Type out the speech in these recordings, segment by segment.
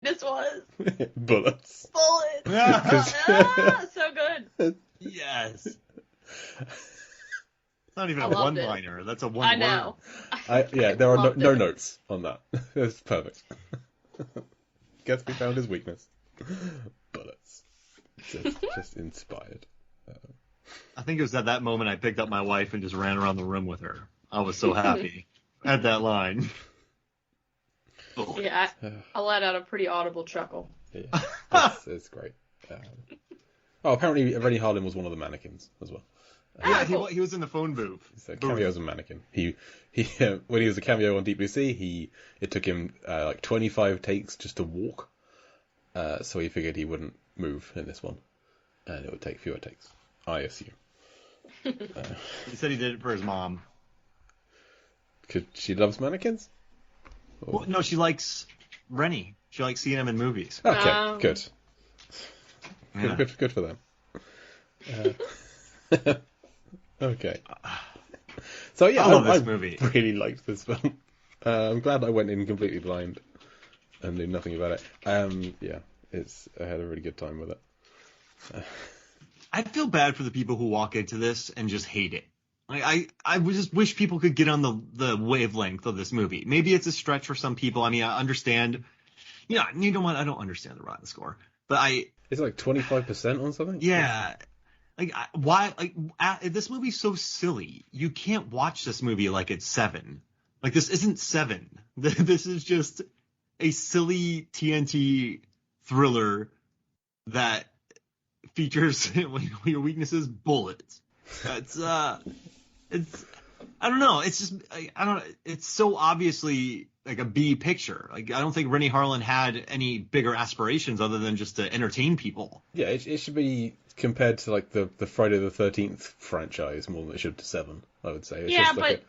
this was. Bullets. Bullets. So good. Yes. It's not even I a loved it. one-liner. That's a one I word. know. There are loved no it. notes on that. It's perfect. Gatsby found his weakness. Bullets. Just inspired. I think it was at that moment I picked up my wife and just ran around the room with her. I was so happy at that line. Yeah, I let out a pretty audible chuckle. Yeah, it's great. Apparently Rennie Harlin was one of the mannequins as well. Yeah, cool. he was in the phone booth. So cameo as a mannequin. He when he was a cameo on Deep Blue Sea, it took him like 25 takes just to walk. So he figured he wouldn't move in this one, and it would take fewer takes, I assume. He said he did it for his mom. Because she loves mannequins? Well, no, she likes Rennie. She likes seeing him in movies. Okay, good. Yeah. Good for them. Okay. So yeah, I love this I movie. really liked this film. I'm glad I went in completely blind and knew nothing about it. I had a really good time with it. I feel bad for the people who walk into this and just hate it. Like, I would just wish people could get on the wavelength of this movie. Maybe it's a stretch for some people. I mean, I understand. Yeah, you know what? I don't understand the Rotten score, but It's like 25% on something. Yeah. Like, why? Like, this movie's so silly. You can't watch this movie like it's Seven. Like, this isn't Seven. This is just a silly TNT thriller that features your weaknesses, bullets. It's I don't know. It's just I don't. It's so obviously like a B picture. Like, I don't think Rennie Harlin had any bigger aspirations other than just to entertain people. Yeah, it should be compared to like the Friday the 13th franchise more than it should to Seven, I would say. It's Yeah, just like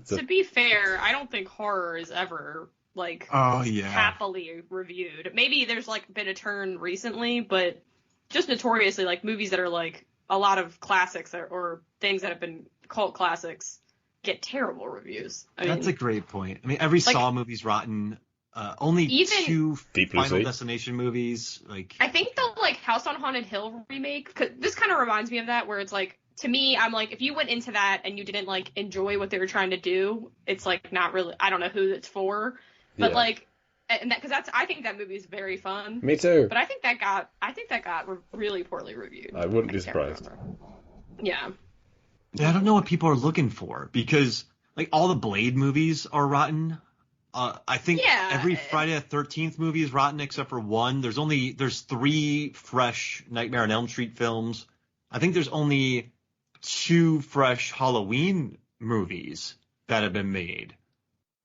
to be fair, I don't think horror is ever like happily reviewed. Maybe there's like been a turn recently, but just notoriously, like movies that are like a lot of classics or things that have been cult classics get terrible reviews. That's a great point. I mean, every Saw movie's rotten. Only even 2 Deep Blue Final Sea. Destination movies. Like, I think the like House on Haunted Hill remake, 'cause this kind of reminds me of that, where it's like, to me, I'm like, if you went into that and you didn't like enjoy what they were trying to do, it's like not really. I don't know who it's for, but like, and that, because I think that movie is very fun. Me too. But I think that got really poorly reviewed. I wouldn't be surprised. Yeah. I don't know what people are looking for, because like all the Blade movies are rotten. I think every Friday the 13th movie is rotten except for one. There's 3 fresh Nightmare on Elm Street films. I think there's only 2 fresh Halloween movies that have been made.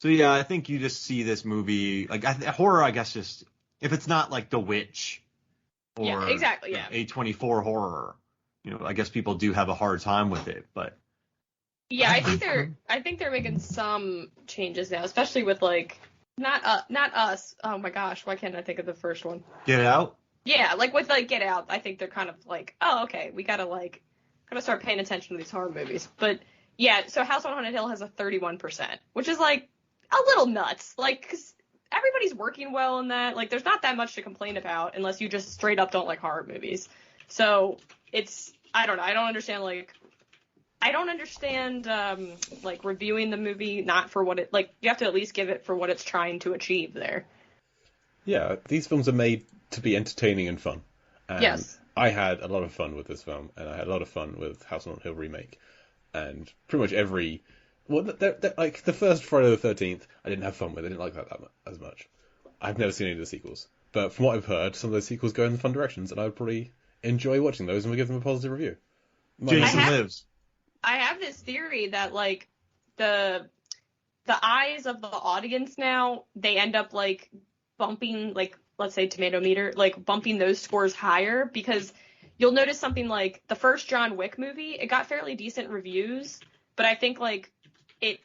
So yeah, I think you just see this movie like horror. I guess just if it's not like The Witch or A24 horror, I guess people do have a hard time with it. But yeah, I think they're making some changes now, especially with like not Us. Oh my gosh, why can't I think of the first one? Get Out. Yeah, like with like Get Out, I think they're kind of like, oh okay, we gotta start paying attention to these horror movies. But yeah, so House on Haunted Hill has a 31%, which is like a little nuts. Like, 'cause everybody's working well in that. Like, there's not that much to complain about unless you just straight up don't like horror movies. So I don't know. I don't understand like reviewing the movie not for what it, like, you have to at least give it for what it's trying to achieve there. Yeah, these films are made to be entertaining and fun. And yes. I had a lot of fun with this film, and I had a lot of fun with House on Hill remake. And pretty much like the first Friday the 13th, I didn't have fun with. I didn't like that as much. I've never seen any of the sequels. But from what I've heard, some of those sequels go in fun directions, and I would probably enjoy watching those, and we'll give them a positive review. Jason Lives. I have this theory that like the eyes of the audience now, they end up like bumping, like, let's say tomato meter, like bumping those scores higher, because you'll notice something like the first John Wick movie, it got fairly decent reviews, but I think like it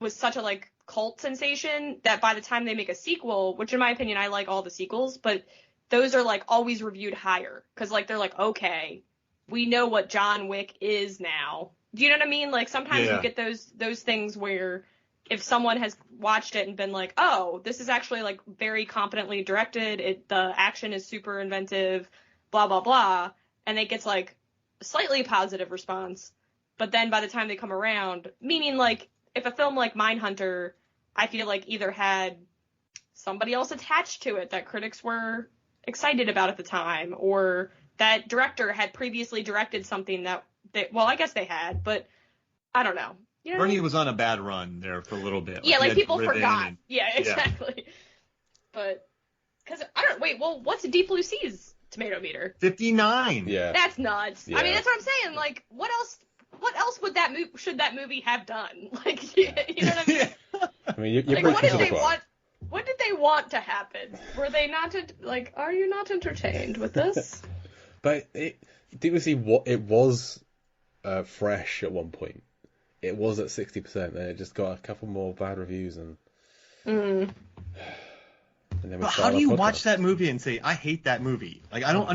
was such a like cult sensation that by the time they make a sequel, which in my opinion, I like all the sequels, but those are like always reviewed higher, because like they're like, okay, we know what John Wick is now. Do you know what I mean? Like sometimes you get those things where if someone has watched it and been like, oh, this is actually like very competently directed, the action is super inventive, blah, blah, blah, and it gets like a slightly positive response. But then by the time they come around, meaning like if a film like Mindhunter, I feel like either had somebody else attached to it that critics were excited about at the time, or that director had previously directed something that well, I guess they had, but I don't know. You know Bernie was on a bad run there for a little bit. Yeah, like people forgot. Yeah, exactly. Yeah. But, well, what's Deep Blue Sea's tomato meter? 59. Yeah. That's nuts. Yeah. I mean, that's what I'm saying. Like, what else would should that movie have done? Like, you know what I mean? I mean, you're like, what did they want to happen? Were they not, are you not entertained with this? But Deep Blue Sea, it was fresh at one point. It was at 60%, and it just got a couple more bad reviews, and then but how do you watch that movie and say, I hate that movie? Like, I don't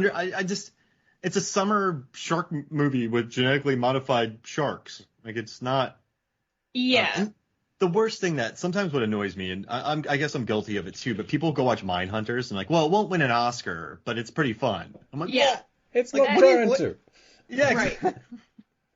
it's a summer shark movie with genetically modified sharks. Like, it's not. Yeah. The worst thing that sometimes what annoys me, and I guess I'm guilty of it too, but people go watch Mindhunters and like, well, it won't win an Oscar, but it's pretty fun. I'm like, yeah, it's like, not trying to. Yeah, right.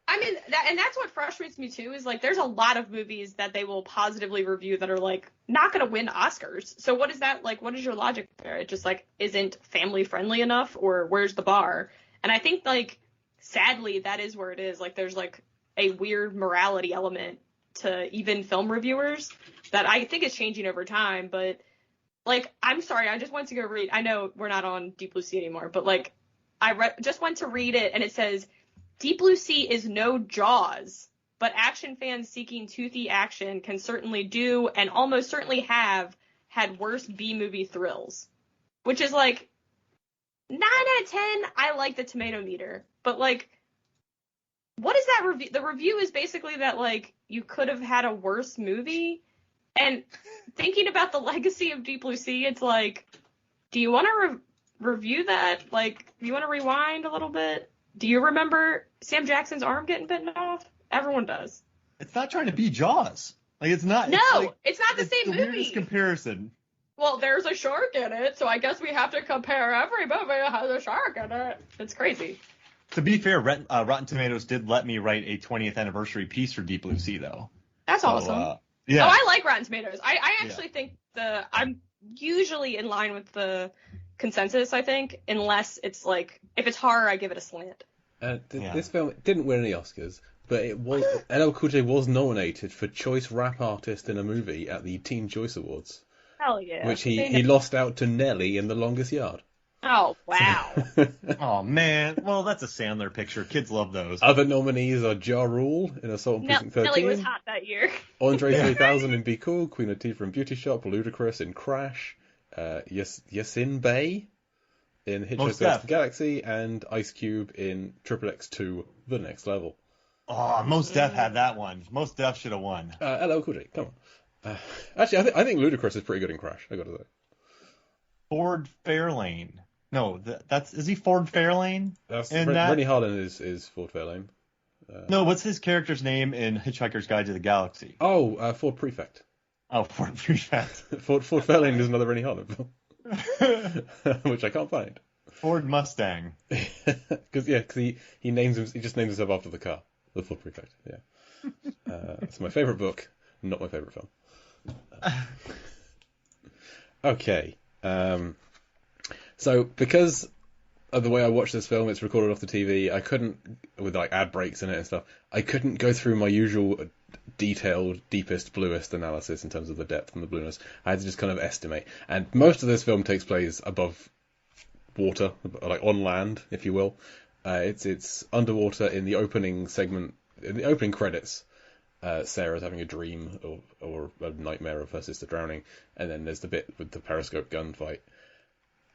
I mean, that's what frustrates me too, is like there's a lot of movies that they will positively review that are like not going to win Oscars. So what is that like? What is your logic there? It just like isn't family friendly enough, or where's the bar? And I think like sadly that is where it is. Like there's like a weird morality element to even film reviewers that I think is changing over time. But like, I'm sorry, I just went to go read. I know we're not on Deep Blue Sea anymore, but like just went to read it, and it says, Deep Blue Sea is no Jaws, but action fans seeking toothy action can certainly do and almost certainly have had worse B-movie thrills. Which is like, 9 out of 10, I like the tomato meter. But like, what is that review? The review is basically that like, you could have had a worse movie. And thinking about the legacy of Deep Blue Sea, it's like, do you want to review that? Like, do you want to rewind a little bit? Do you remember Sam Jackson's arm getting bitten off? Everyone does. It's not trying to be Jaws. Like, it's not. No, it's not the same movie. movie. Weirdest comparison. Well, there's a shark in it, so I guess we have to compare every movie that has a shark in it. It's crazy. To be fair, Rotten Tomatoes did let me write a 20th anniversary piece for Deep Blue Sea, though. That's awesome. Yeah. Oh, I like Rotten Tomatoes. I actually think I'm usually in line with the consensus, I think, unless it's like, if it's horror, I give it a slant. This film didn't win any Oscars, but it was LL Cool J was nominated for Choice Rap Artist in a Movie at the Teen Choice Awards. Hell yeah. Which he lost out to Nelly in The Longest Yard. Oh, wow. Oh, man. Well, that's a Sandler picture. Kids love those. Other nominees are Ja Rule in Assault on Precinct 13. Nelly was hot that year. Andre 3000 in Be Cool, Queen Latifah in Beauty Shop, Ludacris in Crash, Yasin Bey in Hitchhiker's Guide to the Galaxy, and Ice Cube in XXX2, The Next Level. Oh, Mos Def had that one. Mos Def should have won. LL Cool J, come on. Actually, I think Ludacris is pretty good in Crash, I gotta say. Ford Fairlane. No, is he Ford Fairlane? Rennie Harlin is Ford Fairlane. No, what's his character's name in Hitchhiker's Guide to the Galaxy? Oh, Ford Prefect. Oh, Ford Prefect. Ford Fairlane is another Rennie Harlin film. Which I can't find. Ford Mustang. Because he just names himself after the car, the Ford Prefect. Yeah, it's my favorite book, not my favorite film. Okay, so because of the way I watched this film, it's recorded off the TV. I couldn't, with like ad breaks in it and stuff, I couldn't go through my usual detailed, deepest, bluest analysis in terms of the depth and the blueness. I had to just kind of estimate. And most of this film takes place above water, like on land, if you will. It's underwater in the opening segment, in the opening credits. Sarah's having a dream or a nightmare of her sister drowning, and then there's the bit with the periscope gunfight.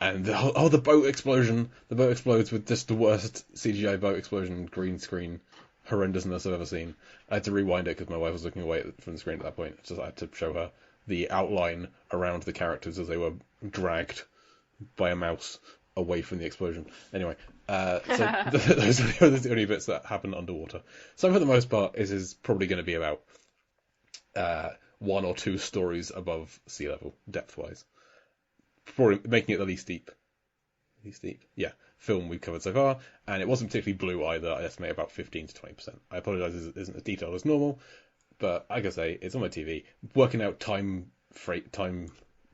And the boat explosion. The boat explodes with just the worst CGI boat explosion, green screen horrendousness I've ever seen. I had to rewind it because my wife was looking away from the screen at that point. I had to show her the outline around the characters as they were dragged by a mouse away from the explosion. Anyway, so those are the only bits that happen underwater. So for the most part, this is probably going to be about 1 or 2 stories above sea level, depth-wise. Probably making it the least deep. Yeah, film we've covered so far, and it wasn't particularly blue either. I estimate about 15 to 20%. I apologise, it isn't as detailed as normal, but like I say, it's on my TV. Working out time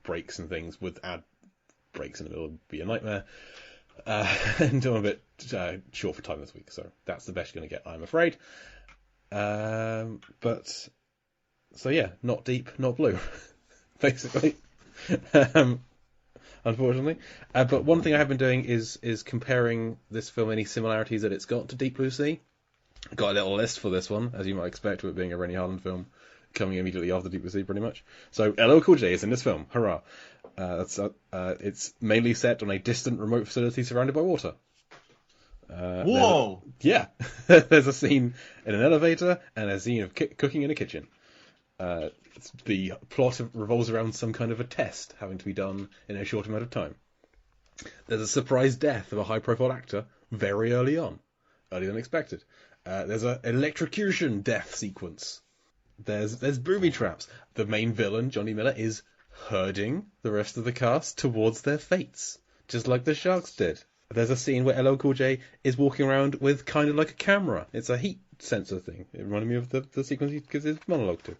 breaks and things with ad breaks in the middle would be a nightmare. And I'm a bit short for time this week, so that's the best you're going to get, I'm afraid. But so yeah, not deep, not blue, basically. Unfortunately. But one thing I have been doing is comparing this film, any similarities that it's got to Deep Blue Sea. Got a little list for this one, as you might expect, with it being a Rennie Harlan film coming immediately after Deep Blue Sea, pretty much. So LL Cool J is in this film. Hurrah! It's mainly set on a distant, remote facility surrounded by water. Whoa! There's a scene in an elevator and a scene of cooking in a kitchen. The plot revolves around some kind of a test having to be done in a short amount of time. There's a surprise death of a high-profile actor very early on, earlier than expected. There's an electrocution death sequence. There's booby traps. The main villain, Johnny Miller, is herding the rest of the cast towards their fates, just like the Sharks did. There's a scene where LL Cool J is walking around with kind of like a camera. It's a heat sensor thing. It reminded me of the sequence he gives his monologue to.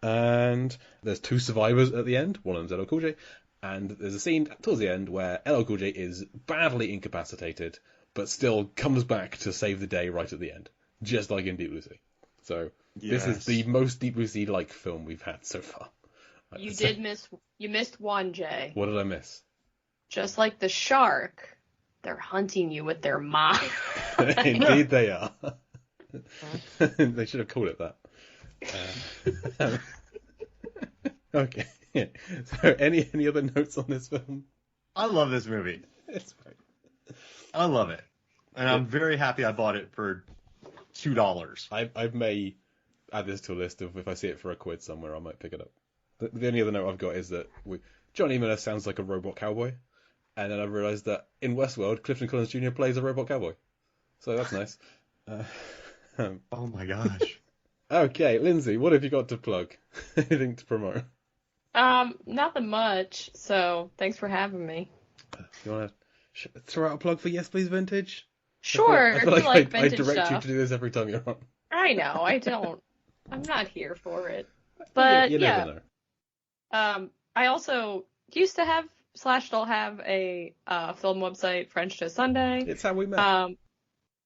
And there's 2 survivors at the end. One of them's LL Cool J. And there's a scene towards the end where LL Cool J is badly incapacitated, but still comes back to save the day right at the end. Just like in Deep Blue Sea. So This is the most Deep Blue Sea-like film we've had so far. You missed one, Jay. What did I miss? Just like the shark, they're hunting you with their mind. Indeed they are. They should have called it that. Okay. So any other notes on this film? I love this movie. It's right. I love it. And I'm very happy I bought it for $2. I may add this to a list of if I see it for £1 somewhere, I might pick it up. The only other note I've got is that Johnny Miller sounds like a robot cowboy. And then I realised that in Westworld, Clifton Collins Jr. plays a robot cowboy. So that's nice. Oh my gosh. Okay, Lindsay, what have you got to plug? Anything to promote? Nothing much. So thanks for having me. You want to throw out a plug for Yes Please Vintage? Sure. I feel like I vintage direct you stuff. to do this every time you're on. I know. I don't. I'm not here for it. But you never know. I also used to have / still have a film website, French to Sunday. It's how we met.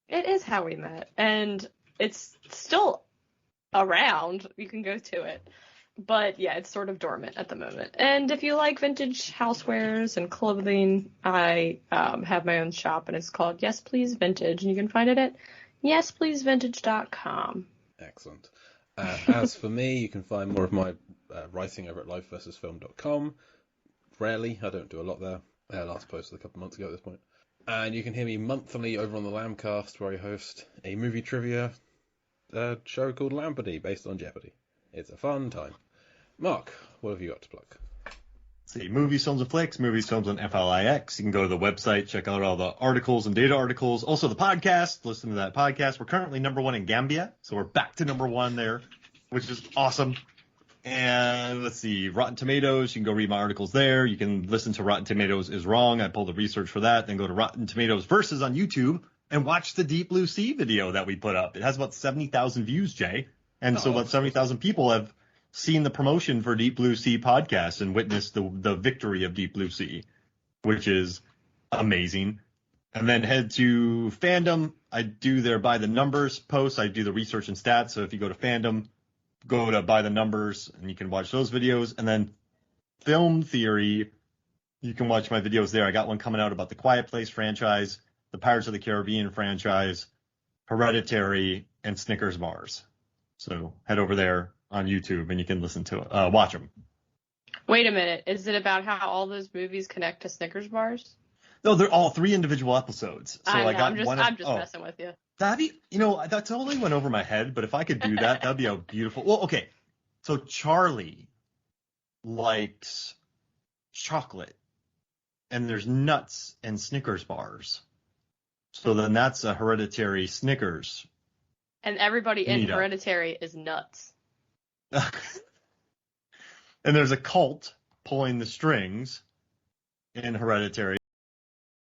It is how we met, and it's still around. You can go to it. But yeah, it's sort of dormant at the moment. And if you like vintage housewares and clothing, I have my own shop, and it's called Yes Please Vintage, and you can find it at yespleasevintage.com. Excellent. As for me, you can find more of my writing over at lifeversusfilm.com. Rarely, I don't do a lot there. I last posted a couple of months ago at this point. And you can hear me monthly over on the Lambcast, where I host a movie trivia show called Lampardy, based on Jeopardy. It's a fun time. Mark, what have you got to plug? See, Movies, Films, and Flicks, Movies, Films on FLIX. You can go to the website, check out all the articles and data articles. Also the podcast, listen to that podcast. We're currently #1 in Gambia, so we're back to #1 there, which is awesome. And let's see, Rotten Tomatoes, you can go read my articles there. You can listen to Rotten Tomatoes is Wrong. I pulled the research for that. Then go to Rotten Tomatoes Versus on YouTube and watch the Deep Blue Sea video that we put up. It has about 70,000 views, Jay. And so about 70,000 people have seen the promotion for Deep Blue Sea podcast and witnessed the victory of Deep Blue Sea, which is amazing. And then head to Fandom. I do their By the Numbers posts. I do the research and stats. So if you go to Fandom, go to By the Numbers and you can watch those videos. And then Film Theory, you can watch my videos there. I got one coming out about the Quiet Place franchise, the Pirates of the Caribbean franchise, Hereditary, and Snickers Bars. So head over there on YouTube and you can listen to it, watch them. Wait a minute. Is it about how all those movies connect to Snickers bars? No, they're all 3 individual episodes. So I got I'm just messing with you. That'd be, that totally went over my head, but if I could do that, that'd be a beautiful. Well, okay. So Charlie likes chocolate and there's nuts and Snickers bars. So then that's a Hereditary Snickers. And everybody in Meetup. Hereditary is nuts. And there's a cult pulling the strings in Hereditary.